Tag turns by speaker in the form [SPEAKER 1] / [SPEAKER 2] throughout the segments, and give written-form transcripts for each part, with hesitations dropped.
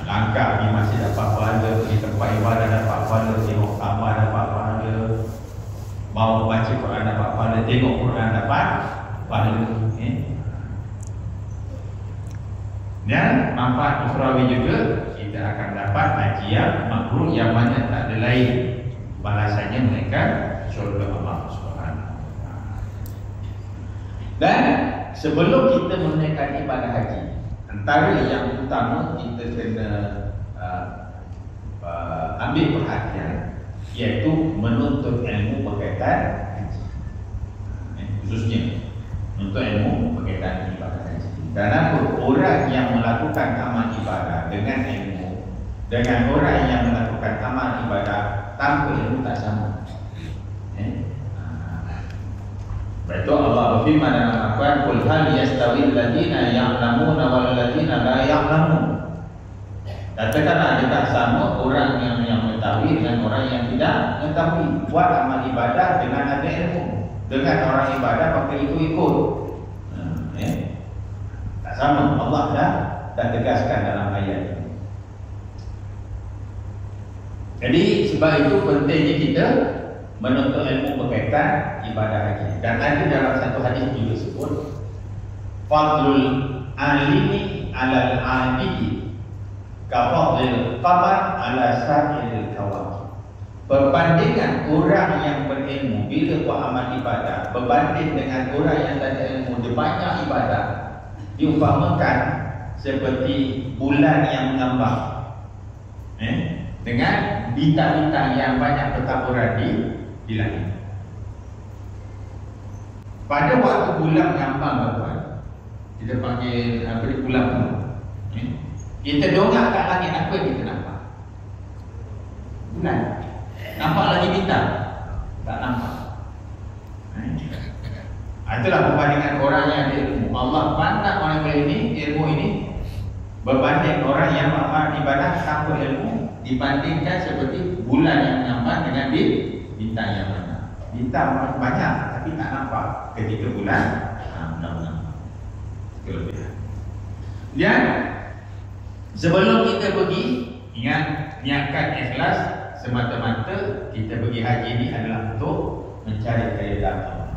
[SPEAKER 1] Langkah pergi masjid dapat pahala, pergi tempat ibadah dapat pahala, tengok kamar dapat pahala, mau baca Quran dapat pahala, tengok Quran dapat pahala. Dan manfaat ukhrawi juga, kita akan dapat haji yang makruh, yang mana tak ada lain balasannya melainkan syurga Allah Subhanahu. Dan sebelum kita menunaikan ibadah haji, antara yang utama kita kena ambil perhatian, iaitu menuntut ilmu berkaitan haji. Khususnya menuntut ilmu berkaitan ibadah haji. Kerana orang yang melakukan amal ibadah dengan ilmu, dengan orang yang melakukan amal ibadah tanpa ilmu tak sama. Itu Allah berfirman dalam Al-Quran, "Qul hal yastawi alladziina ya'lamuna wal ladziina la ya'lamun." Katakanlah, adakah sama orang yang mengetahui dengan orang yang tidak mengetahui? Buat amal ibadah dengan ada ilmu, dengan orang ibadah pakai ikut-ikut. Tak sama. Allah dah tegaskan dalam ayat ini. Jadi sebab itu pentingnya kita menuntut ilmu berkaitan ibadah haji. Dan ada dalam satu hadis juga sebut, fadlul alimi alal abidi ka fadlil qamar ala sa'il kawakib. Perbandingan orang yang berilmu bila buat amal ibadah berbanding dengan orang yang tak ada ilmu, dia banyak ibadah, diumpamakan seperti bulan yang mengambang dengan bintang-bintang yang banyak bertaburan di langit. Pada waktu bulan mengambang, tuan, kita panggil bulan penuh, kita dongak kat langit, apa yang kita nampak? Bulan. Nampak lagi bintang? Tak nampak. Itulah perbandingan orang yang ada ilmu. Allah pandang orang ini, ilmu ini berbanding orang yang beramal ibadah tanpa ilmu, dibandingkan seperti bulan yang nampak dengan bintang yang banyak. Bintang banyak tapi tak nampak. Ketika bulan nampak. Kelebihan. Dan sebelum kita pergi, ingat, niatkan ikhlas semata-mata. Kita pergi haji ini adalah untuk mencari keridhaan Allah.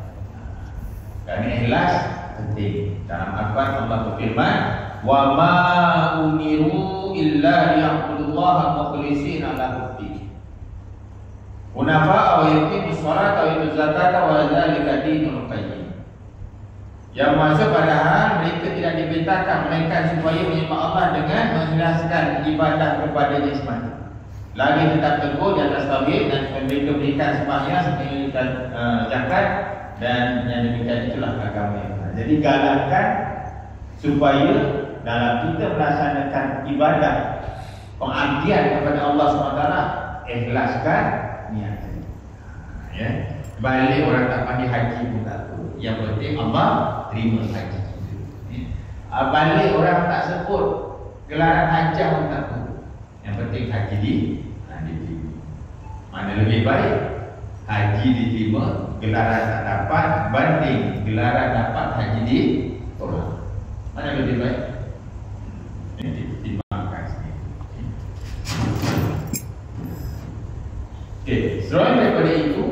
[SPEAKER 1] Kerana ikhlas penting. Dalam Al-Quran Allah berfirman, "Wa ma umiru illa liya'budullaha mukhlishina lahu-d-din. Hunafa'a wa yuqimus sholata wa yutuz zakata wa dzalika dinul qayyim." Yang maksud padahal mereka tidak diperintahkan melainkan supaya menyembah Allah dengan mengikhlaskan ibadah kepada-Nya semata. Lagi tetap teguh di atas tauhid dan mereka berikan sembahyang, menunaikan zakat, dan yang demikian itulah agama yang benar. Jadi galakkan supaya dalam kita melaksanakan ibadah pengabdian kepada Allah SWT, ikhlaskan niat. Ya, balik orang tak pandai haji pun tak apa. Yang penting Allah terima haji kita. Balik orang tak sebut gelaran hajah pun tak apa. Yang penting haji diterima. Mana lebih baik haji diterima, gelaran tak dapat, banding gelaran dapat haji ditolak. Mana lebih baik? Dimakan sendiri. Okey, selain daripada itu,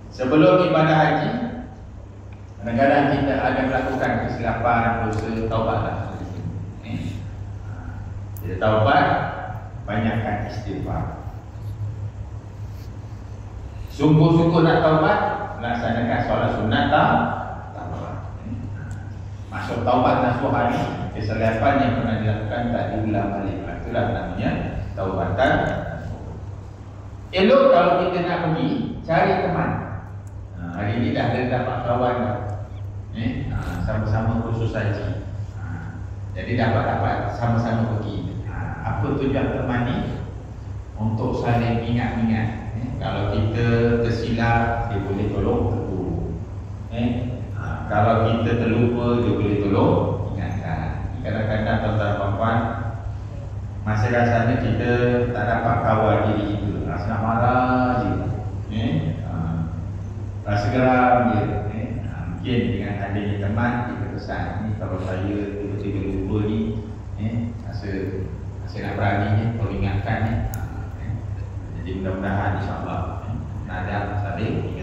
[SPEAKER 1] sebelum ibadah haji, kadang-kadang kita ada melakukan kesilapan, dosa, taubatlah. Kita taubat, banyakkan istighfar. Sungguh-sungguh nak taubat, melaksanakan solat sunat taubat. Masuk taubat nasuha ni, kesilapan yang pernah dilakukan tak diulang balik. Itulah namanya taubatan. Elok kalau kita nak pergi, cari teman. Hari ini dah ada dapat kawan dah. Sama-sama khusus haji. Jadi dapat sama-sama pergi. Apa tujuan teman ni? Untuk saling ingat-ingat. Kalau kita tersilap, dia boleh tolong tegur. Kalau kita terlupa, dia boleh tolong ingatkan. Kadang-kadang tuan-tuan puan-puan, masa rasanya kita tak dapat kawal diri kita, rasa nak marah je, rasa geram je. Mungkin dengan adanya teman, kita pesan, ni kalau saya tiba-tiba lupa ni, rasa Saya nak berani ni, perlu ingatkan ni. Jadi mudah-mudahan insyaAllah Nadab Sadiq